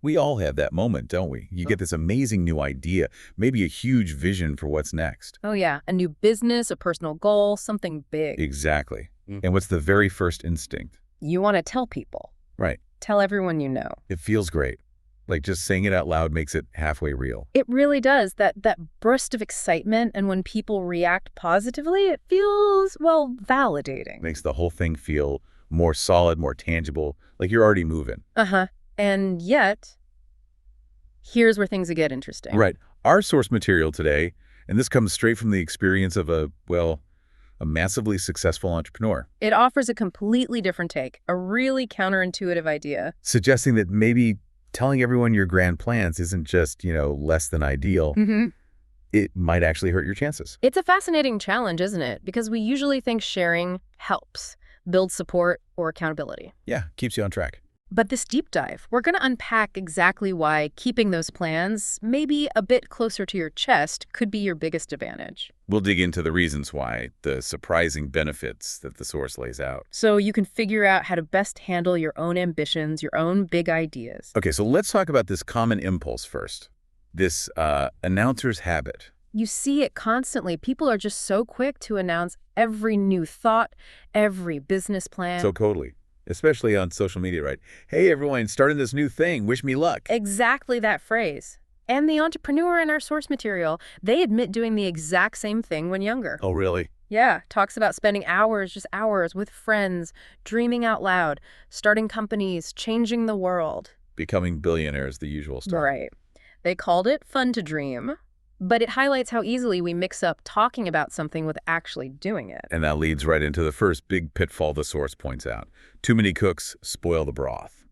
We all have that moment, don't we? You get this amazing new idea, maybe a huge vision for what's next. Oh yeah, a new business, a personal goal, something big. Exactly. And what's the very first instinct? You want to tell people. Right. Tell everyone you know. It feels great. Like just saying it out loud makes it halfway real. It really does. That burst of excitement, and when people react positively, it feels, well, validating. Makes the whole thing feel more solid, more tangible, like you're already moving. Uh-huh. And yet, here's where things get interesting. Right. Our source material today, and this comes straight from the experience of a massively successful entrepreneur. It offers a completely different take, a really counterintuitive idea. Suggesting that maybe telling everyone your grand plans isn't just, less than ideal. It might actually hurt your chances. It's a fascinating challenge, isn't it? Because we usually think sharing helps, builds support or accountability. Yeah, keeps you on track. But this deep dive, we're going to unpack exactly why keeping those plans maybe a bit closer to your chest could be your biggest advantage. We'll dig into the reasons why, the surprising benefits that the source lays out. So you can figure out how to best handle your own ambitions, your own big ideas. Okay, so let's talk about this common impulse first. This announcer's habit. You see it constantly. People are just so quick to announce every new thought, every business plan. So totally. Especially on social media, right? Hey, everyone, starting this new thing. Wish me luck. Exactly that phrase. And the entrepreneur in our source material, they admit doing the exact same thing when younger. Oh, really? Yeah, talks about spending hours, just hours, with friends, dreaming out loud, starting companies, changing the world. Becoming billionaires, the usual stuff. Right. They called it fun to dream, but it highlights how easily we mix up talking about something with actually doing it. And that leads right into the first big pitfall the source points out. Too many cooks spoil the broth.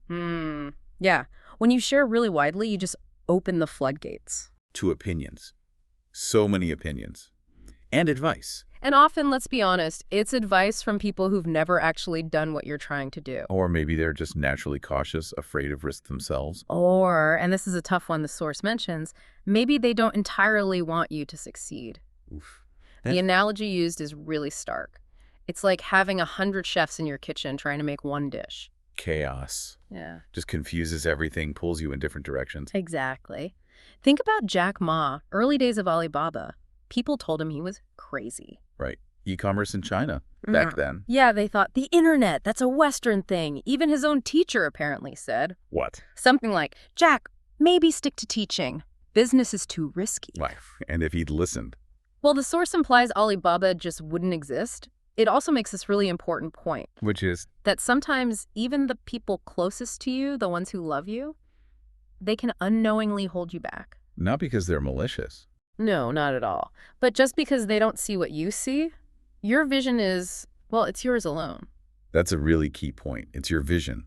Yeah. When you share really widely, you just open the floodgates. To opinions. So many opinions. And advice. And often, let's be honest, it's advice from people who've never actually done what you're trying to do. Or maybe they're just naturally cautious, afraid of risk themselves. Or, and this is a tough one the source mentions, maybe they don't entirely want you to succeed. Oof. The analogy used is really stark. It's like having 100 chefs in your kitchen trying to make one dish. Chaos. Yeah. Just confuses everything, pulls you in different directions. Exactly. Think about Jack Ma, early days of Alibaba. People told him he was crazy. Right. E-commerce in China back then. Yeah, they thought, the internet, that's a Western thing. Even his own teacher apparently said. What? Something like, Jack, maybe stick to teaching. Business is too risky. Right. And if he'd listened. Well, the source implies Alibaba just wouldn't exist. It also makes this really important point. Which is? That sometimes even the people closest to you, the ones who love you, they can unknowingly hold you back. Not because they're malicious. No, not at all. But just because they don't see what you see, your vision is, well, it's yours alone. That's a really key point. It's your vision.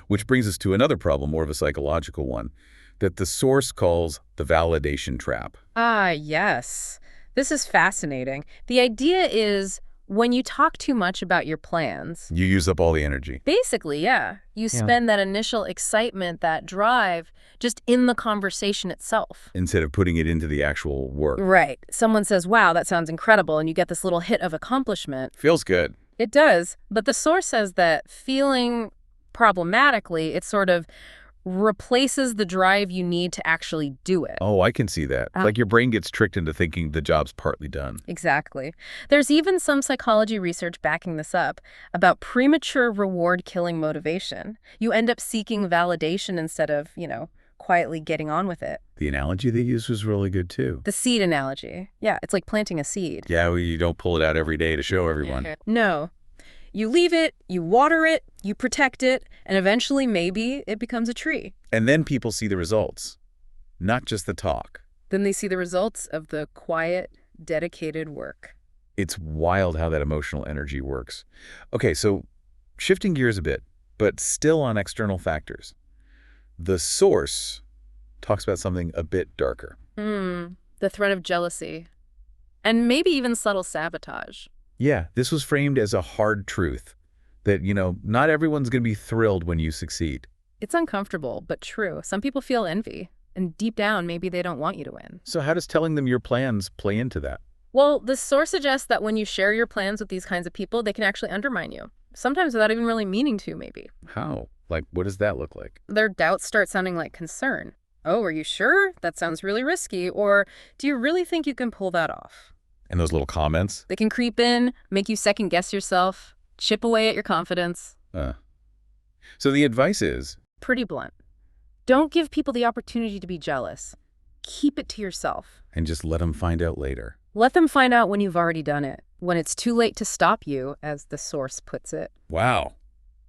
Which brings us to another problem, more of a psychological one, that the source calls the validation trap. Ah, yes. This is fascinating. The idea is when you talk too much about your plans, You use up all the energy. basically, yeah, you spend that initial excitement, that drive, just in the conversation itself. Instead of putting it into the actual work. Right. Someone says, wow, that sounds incredible, and you get this little hit of accomplishment. Feels good. It does, but the source says that feeling problematically, it sort of replaces the drive you need to actually do it. Oh, I can see that. Like your brain gets tricked into thinking the job's partly done. Exactly. There's even some psychology research backing this up about premature reward-killing motivation. You end up seeking validation instead of, quietly getting on with it. The analogy they used was really good, too. The seed analogy. Yeah, it's like planting a seed. Yeah, well, you don't pull it out every day to show everyone. No. You leave it, you water it, you protect it, and eventually maybe it becomes a tree. And then people see the results, not just the talk. Then they see the results of the quiet, dedicated work. It's wild how that emotional energy works. Okay, so shifting gears a bit, but still on external factors. The source talks about something a bit darker. The threat of jealousy. And maybe even subtle sabotage. Yeah, this was framed as a hard truth that, not everyone's going to be thrilled when you succeed. It's uncomfortable, but true. Some people feel envy, and deep down, maybe they don't want you to win. So how does telling them your plans play into that? Well, the source suggests that when you share your plans with these kinds of people, they can actually undermine you. Sometimes without even really meaning to, maybe. How? Like, what does that look like? Their doubts start sounding like concern. Oh, are you sure? That sounds really risky. Or do you really think you can pull that off? And those little comments? They can creep in, make you second guess yourself, chip away at your confidence. So the advice is, Pretty blunt. Don't give people the opportunity to be jealous. Keep it to yourself. and just let them find out later. Let them find out when you've already done it, when it's too late to stop you, as the source puts it. Wow.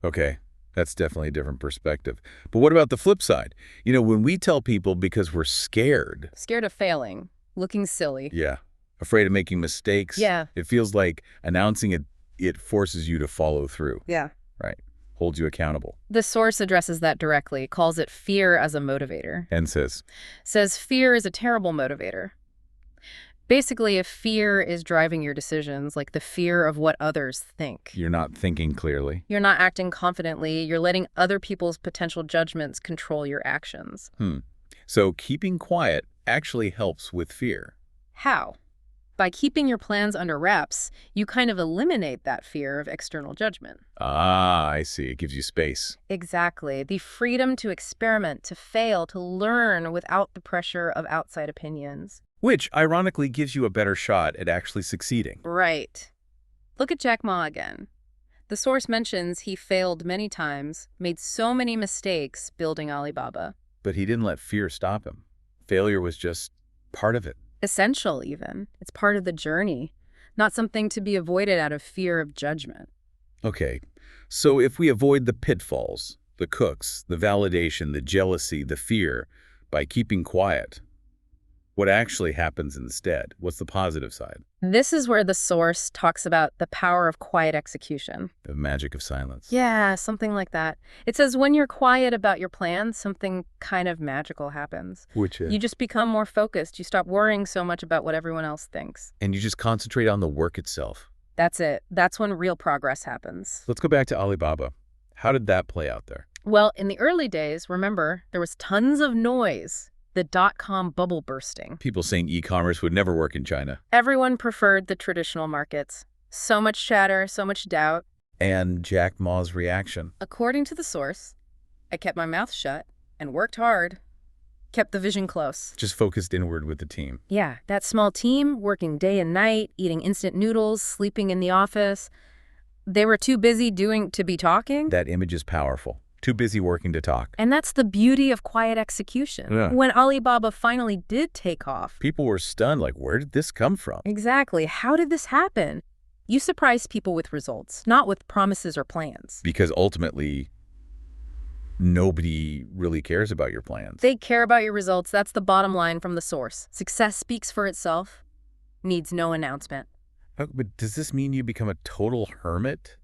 Okay. That's definitely a different perspective. But what about the flip side? When we tell people because we're scared, Scared of failing, looking silly. yeah, afraid of making mistakes, Yeah. it feels like announcing it forces you to follow through, Yeah. right? Holds you accountable. The source addresses that directly, calls it fear as a motivator. And says, Says fear is a terrible motivator. Basically, if fear is driving your decisions, like the fear of what others think, you're not thinking clearly. you're not acting confidently, you're letting other people's potential judgments control your actions. So keeping quiet actually helps with fear. How? By keeping your plans under wraps, you kind of eliminate that fear of external judgment. Ah, I see. It gives you space. Exactly. The freedom to experiment, to fail, to learn without the pressure of outside opinions. Which, ironically, gives you a better shot at actually succeeding. Right. Look at Jack Ma again. The source mentions he failed many times, made so many mistakes building Alibaba. But he didn't let fear stop him. Failure was just part of it. Essential, even. It's part of the journey, not something to be avoided out of fear of judgment. Okay, so if we avoid the pitfalls, the cooks, the validation, the jealousy, the fear, by keeping quiet, what actually happens instead? What's the positive side? This is where the source talks about the power of quiet execution. The magic of silence. Yeah, something like that. It says when you're quiet about your plans, something kind of magical happens. Which is? You just become more focused. You stop worrying so much about what everyone else thinks. And you just concentrate on the work itself. That's it. That's when real progress happens. Let's go back to Alibaba. How did that play out there? Well, in the early days, remember, there was tons of noise. The dot-com bubble bursting. People saying e-commerce would never work in China. Everyone preferred the traditional markets. So much chatter, so much doubt. And Jack Ma's reaction. According to the source, I kept my mouth shut and worked hard. Kept the vision close. Just focused inward with the team. Yeah, that small team, working day and night, eating instant noodles, sleeping in the office. They were too busy to be talking. That image is powerful. Too busy working to talk. And that's the beauty of quiet execution. Yeah. When Alibaba finally did take off. People were stunned, like, where did this come from? Exactly. How did this happen? You surprise people with results, not with promises or plans. Because ultimately, nobody really cares about your plans. They care about your results. That's the bottom line from the source. Success speaks for itself, needs no announcement. But does this mean you become a total hermit?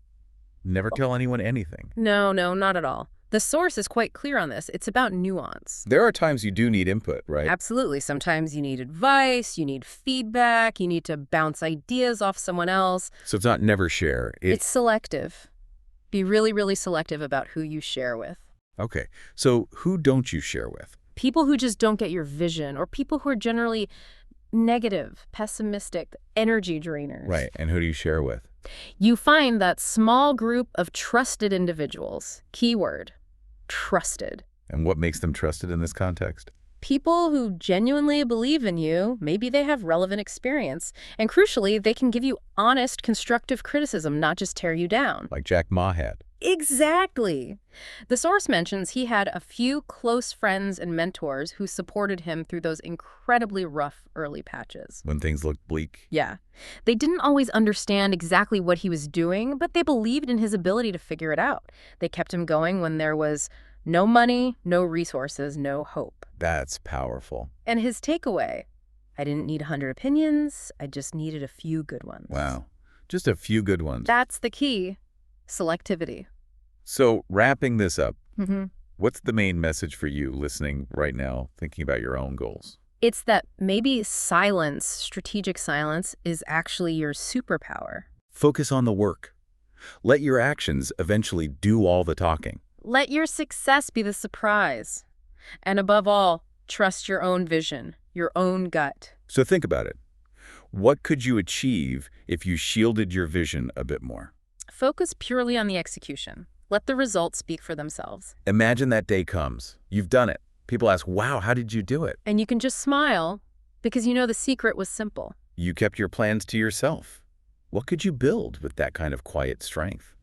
Never tell anyone anything? No, not at all. The source is quite clear on this. It's about nuance. There are times you do need input, right? Absolutely. Sometimes you need advice, you need feedback, you need to bounce ideas off someone else. So it's not never share. It's selective. Be really, really selective about who you share with. Okay. So who don't you share with? People who just don't get your vision, or people who are generally negative, pessimistic, energy drainers. Right. And who do you share with? You find that small group of trusted individuals. Keyword, trusted. And what makes them trusted in this context? People who genuinely believe in you. Maybe they have relevant experience. And crucially, they can give you honest, constructive criticism, not just tear you down. Like Jack Ma had. Exactly. The source mentions he had a few close friends and mentors who supported him through those incredibly rough early patches. When things looked bleak. Yeah. They didn't always understand exactly what he was doing, but they believed in his ability to figure it out. They kept him going when there was no money, no resources, no hope. That's powerful. And his takeaway, I didn't need 100 opinions, I just needed a few good ones. Wow. Just a few good ones. That's the key. Selectivity. So wrapping this up, Mm-hmm. what's the main message for you listening right now, thinking about your own goals? It's that maybe silence, strategic silence, is actually your superpower. Focus on the work. Let your actions eventually do all the talking. Let your success be the surprise. And above all, trust your own vision, your own gut. So think about it. What could you achieve if you shielded your vision a bit more? Focus purely on the execution. Let the results speak for themselves. Imagine that day comes. You've done it. People ask, wow, how did you do it? And you can just smile because you know the secret was simple. You kept your plans to yourself. What could you build with that kind of quiet strength?